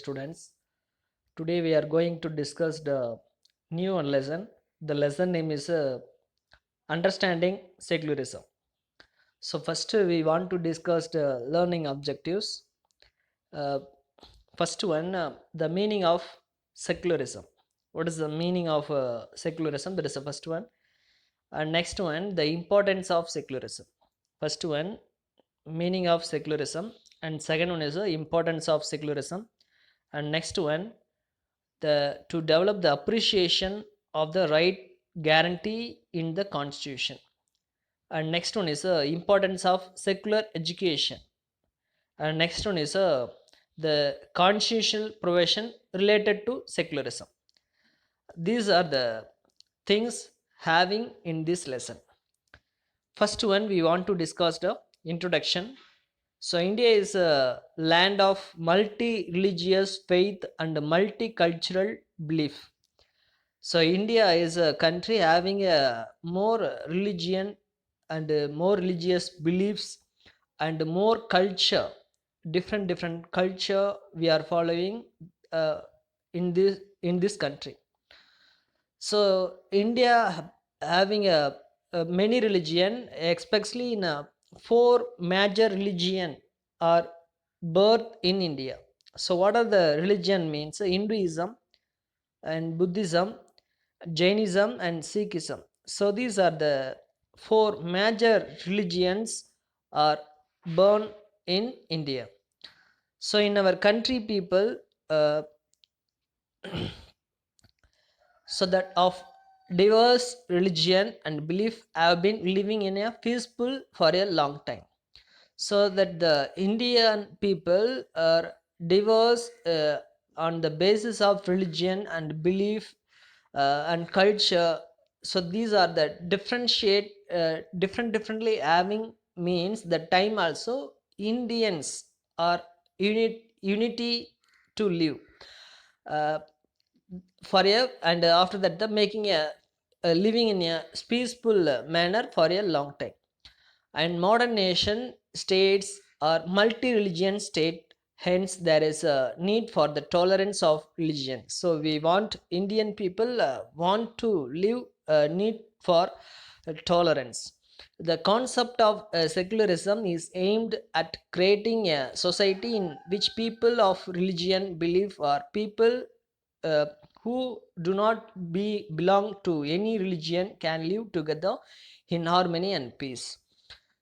students. Today we are going to discuss the new one lesson. The lesson name is Understanding Secularism. So first we want to discuss the learning objectives. Uh, First one, the meaning of secularism. What is the meaning of secularism? That is the first one. And next one, the importance of secularism. First one, meaning of secularism, and second one is the importance of secularism, and next one, the to develop the appreciation of the right guarantee in the constitution, and next one is the importance of secular education, and next one is the constitutional provision related to secularism. These are the things having in this lesson. First one, we want to discuss the introduction. So India is a land of multi-religious faith and multicultural belief. So India is a country having a more religion and more religious beliefs and more culture, different culture we are following uh, in this country. So India having a many religion, especially in four major religion are birth in India. So what are the religion means? Hinduism and Buddhism, Jainism and Sikhism. So these are the four major religions are born in India. So in our country people, uh, so that of diverse religion and belief have been living in a peaceful for a long time, so that the Indian people are diverse on the basis of religion and belief and culture. So these are the differentiate differently having means the time also Indians are unity to live uh, for a, and after that the making a living in a peaceful manner for a long time. And modern nation states are multi-religion state, hence there is a need for the tolerance of religion. So we want Indian people want to live need for tolerance. The concept of secularism is aimed at creating a society in which people of religion belief or people uh, who do not belong to any religion can live together in harmony and peace.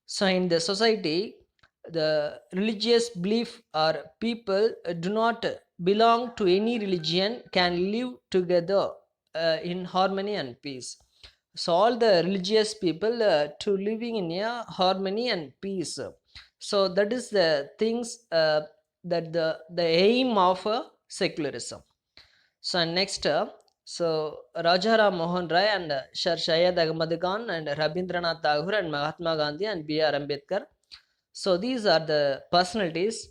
So in the society, the religious belief or people do not belong to any religion can live together in harmony and peace. So all the religious people to living in a harmony and peace. So that is the things that the aim of secularism. So next, so Rajaram Mohan Rai and Sir Syed Ahmad Khan and Rabindranath Tagore and Mahatma Gandhi and B.R. Ambedkar. So these are the personalities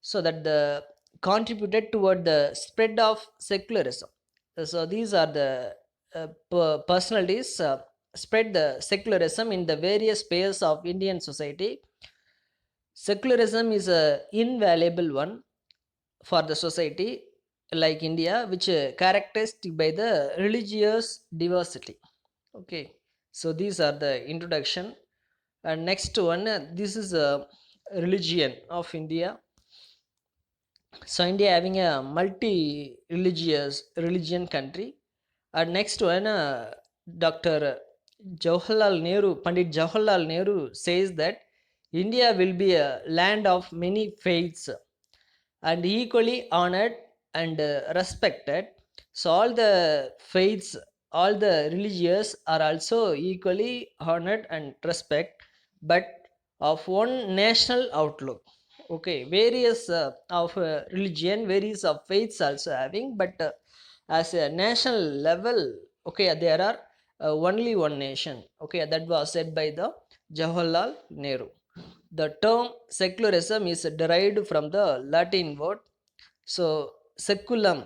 so that the contributed toward the spread of secularism. So these are the personalities spread the secularism in the various spheres of Indian society. Secularism is a invaluable one for the society like India, which characterized by the religious diversity. Okay, so these are the introduction. And next one, this is a religion of India. So India having a multi-religious religion country. And next one, Dr. Jawaharlal Nehru, Pandit Jawaharlal Nehru says that India will be a land of many faiths and equally honored and respected. So all the faiths, all the religious are also equally honored and respect, but of one national outlook. Okay, various of religion, various of faiths also having, but as a national level, okay, there are only one nation. Okay, that was said by the Jawaharlal Nehru. The term secularism is derived from the Latin word, so seculum.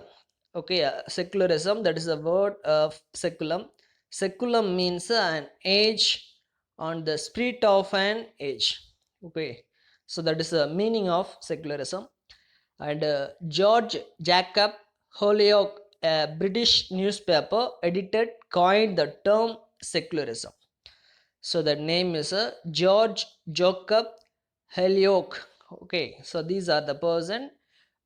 Okay, secularism, that is the word of seculum. Seculum means an age on the spirit of an age. Okay, so that is the meaning of secularism. And George Jacob Holyoake, a British newspaper editor, coined the term secularism. So the name is George Jacob Holyoake. Okay, so these are the person.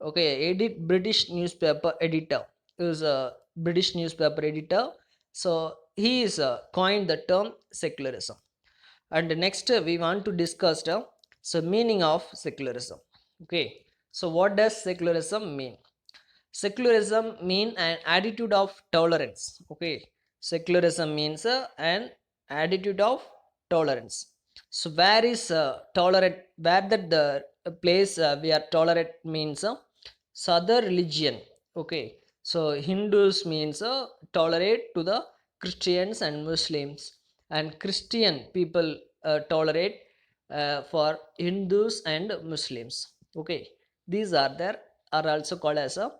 Okay, British newspaper editor is a British newspaper editor. So he is coined the term secularism. And next we want to discuss the so meaning of secularism. Okay, so what does secularism mean? Secularism mean an attitude of tolerance. Okay, secularism means an attitude of tolerance. So where is tolerant? Where that the place we are tolerant means so other religion. Okay, so Hindus means tolerate to the Christians and Muslims, and Christian people tolerate for Hindus and Muslims. Okay, these are there are also called as a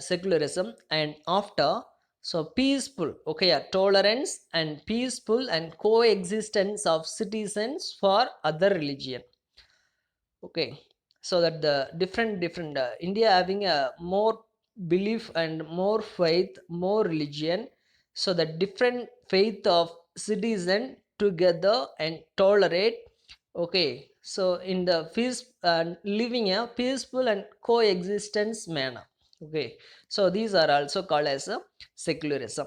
secularism. And after so peaceful, okay, tolerance and peaceful and coexistence of citizens for other religion. Okay, so that the different India having a more belief and more faith, more religion, so the different faith of citizen together and tolerate. Okay, so in the peace and living a peaceful and coexistence manner. Okay, so these are also called as a secularism.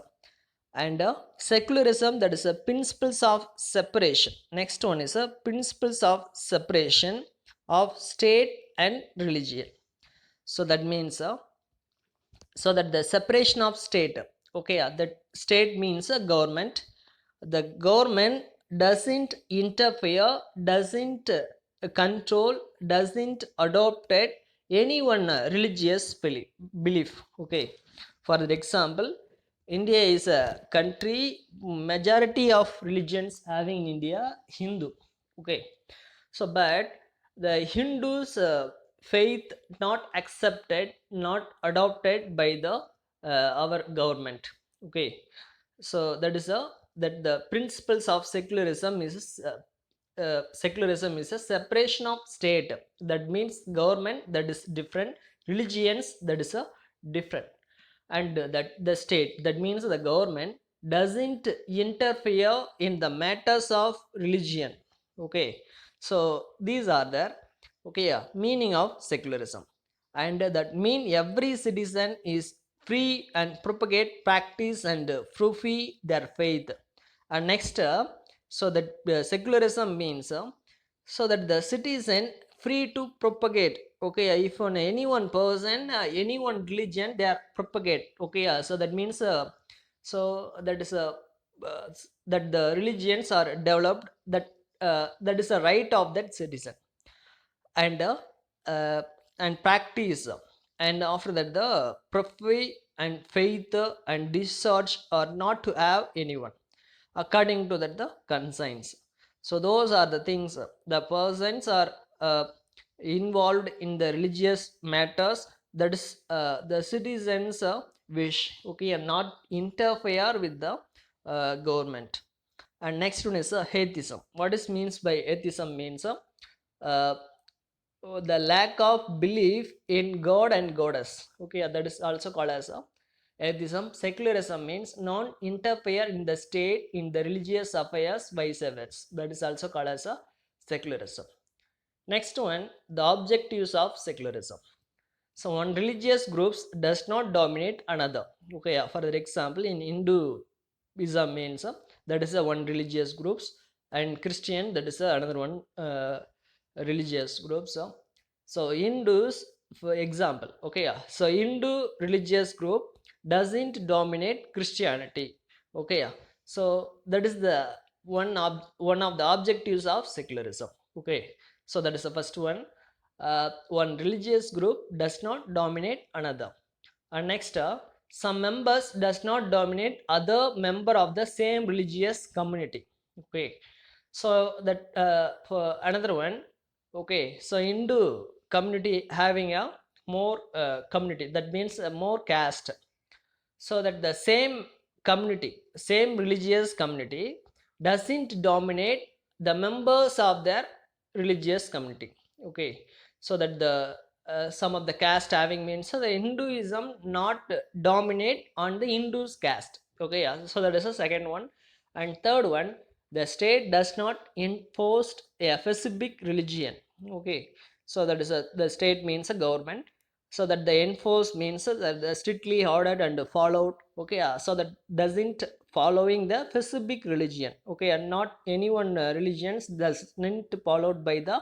And secularism, that is a principles of separation. Next one is a principles of separation of state and religion. So that means so that the separation of state. Okay, that state means a government. The government doesn't interfere, doesn't control, doesn't adopt it anyone religious belief. Okay, for example, India is a country, majority of religions having in India Hindu. Okay, so but the Hindus faith not accepted, not adopted by the our government. Okay, so that is a that the principles of secularism is a separation of state. That means government, that is different, religions, that is a different, and that the state, that means the government doesn't interfere in the matters of religion. Okay, so these are the okay, yeah, meaning of secularism. And that mean every citizen is free and propagate, practice and fruify their faith. And next so that secularism means so that the citizen free to propagate. Okay, if on any one person, any one religion they are propagate. Okay, so that means so that is a uh, that the religions are developed, that that is a right of that citizen. And uh, and practice, and after that the prophecy and faith and discharge are not to have anyone according to that the conscience. So those are the things the persons are involved in the religious matters, that is the citizens wish. Okay, and not interfere with the government. And next one is atheism. What is means by atheism means uh, the lack of belief in God and goddess. Okay, that is also called as atheism. Secularism means non-interfere in the state in the religious affairs, vice versa. That is also called as a secularism. Next one, the objectives of secularism. So one religious groups does not dominate another. Okay, for example, in Hinduism means that is a one religious groups, and Christian, that is another one religious groups. So Hindus, for example, okay, so Hindu religious group doesn't dominate Christianity. Okay, so that is the one of the objectives of secularism. Okay, so that is the first one. One religious group does not dominate another. And next some members does not dominate other member of the same religious community. Okay, so that for another one. Okay, so Hindu community having a more community, that means more caste. So that the same community, same religious community doesn't dominate the members of their religious community. Okay, so that the some of the caste having means, so the Hinduism not dominate on the Hindus caste. Okay, yeah. So that is the second one. And third one, the state does not enforce a specific religion. Okay, so that is the state means a government. So that the enforce means that the strictly ordered and followed. Okay, yeah. So that doesn't following the specific religion. Okay, and not anyone religions doesn't followed by the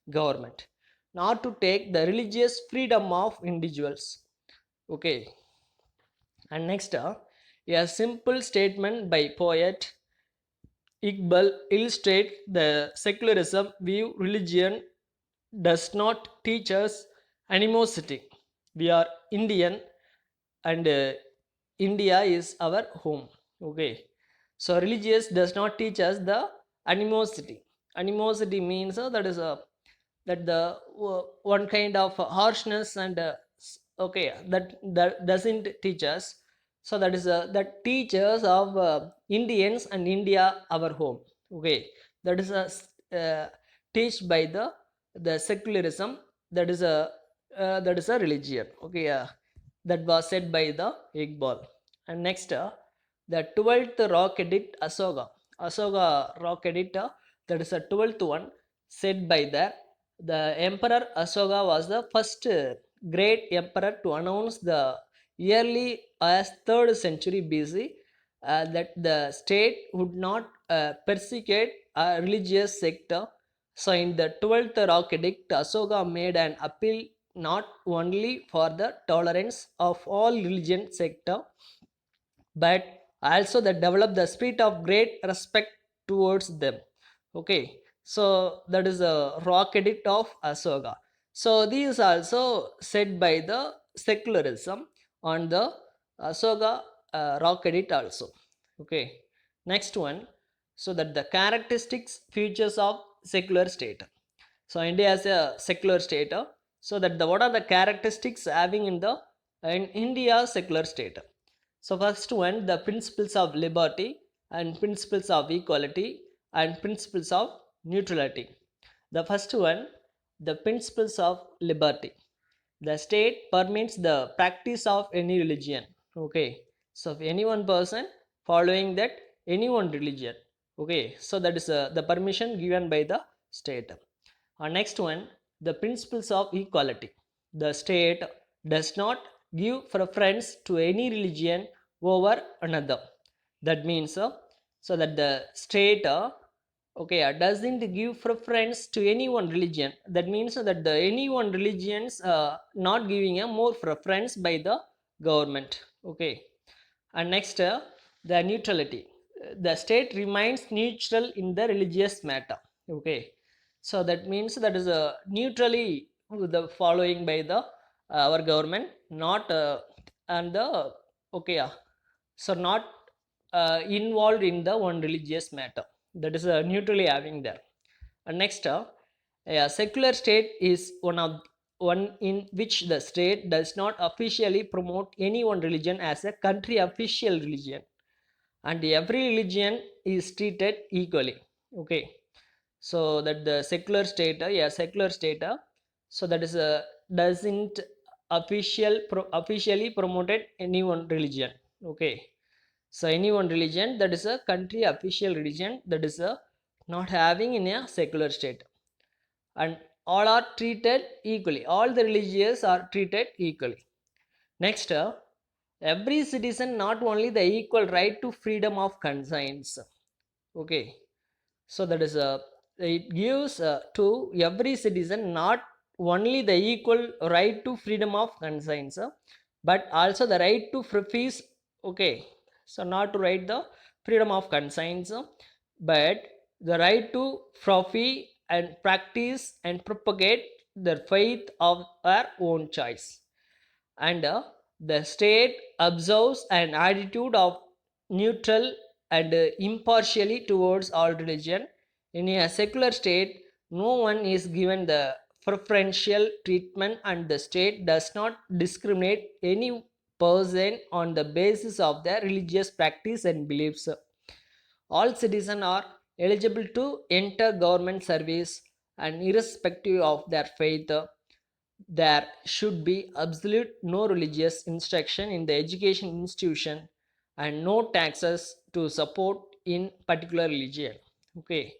government, not to take the religious freedom of individuals. Okay, and next, a simple statement by poet Iqbal illustrates the secularism view. Religion does not teach us animosity. We are Indian, and India is our home. Okay, so religious does not teach us the animosity. Animosity means that is a that the one kind of harshness and okay, that doesn't teach us. So that is that teachers of Indians and India our home. Okay, that is a teach by the secularism. That is a religion. Okay, that was said by the Iqbal. And next, the 12th rock edit Asoka rock edit, that is a 12th one, said by the Emperor Asoka was the first great emperor to announce the early as 3rd century BC that the state would not persecute a religious sector. So in the 12th rock edict, Asoka made an appeal not only for the tolerance of all religion sector, but also that develop the spirit of great respect towards them. Okay, so that is a rock edict of Asoka. So these also said by the secularism on the Asoka rock edict also. Okay, next one, so that the characteristics features of secular state. So India has a secular state, so that the what are the characteristics having in India secular state. So first one, the principles of liberty and principles of equality and principles of neutrality. The first one, the principles of liberty. The state permits the practice of any religion. Okay, so if any one person following that any one religion, okay, so that is the permission given by the state. Next one, the principles of equality. The state does not give preference to any religion over another. That means so that the state okay doesn't give preference to any one religion. That means that the any one religions not giving a more preference by the government. Okay, and next, the neutrality. The state remains neutral in the religious matter. Okay, so that means that is neutrally the following by the our government, not and the okay, yeah, so not involved in the one religious matter. That is neutrally having there. And next, a secular state is one in which the state does not officially promote any one religion as a country official religion, and every religion is treated equally. Okay, so that the secular state, secular state, so that is doesn't officially promoted any one religion. Okay, so any one religion, that is a country official religion, that is not having in a secular state. And all are treated equally, all the religions are treated equally. Next, every citizen not only the equal right to freedom of conscience. Okay, so that is it gives to every citizen not only the equal right to freedom of conscience, but also the right to profess. Okay, so not to write the freedom of conscience, but the right to profess and practice and propagate their faith of their own choice. And the state observes an attitude of neutral and impartially towards all religion. In a secular state, no one is given the preferential treatment, and the state does not discriminate any person on the basis of their religious practice and beliefs. All citizens are eligible to enter government service, and irrespective of their faith, there should be absolute no religious instruction in the education institution and no taxes to support in particular religion. Okay,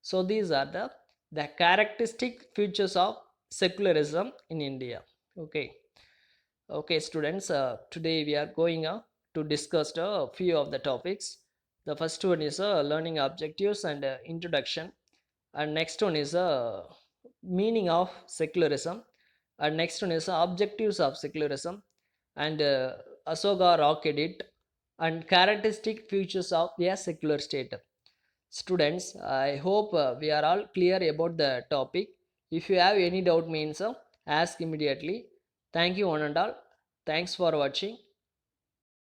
so these are the characteristic features of secularism in India. Okay. Okay, students, today we are going to discuss a few of the topics. The first one is learning objectives and introduction, and next one is meaning of secularism, and next one is objectives of secularism, and Asoka Rock Edit, and characteristic features of a secular state. Students, I hope we are all clear about the topic. If you have any doubt, means ask immediately. Thank you, one and all. Thanks for watching.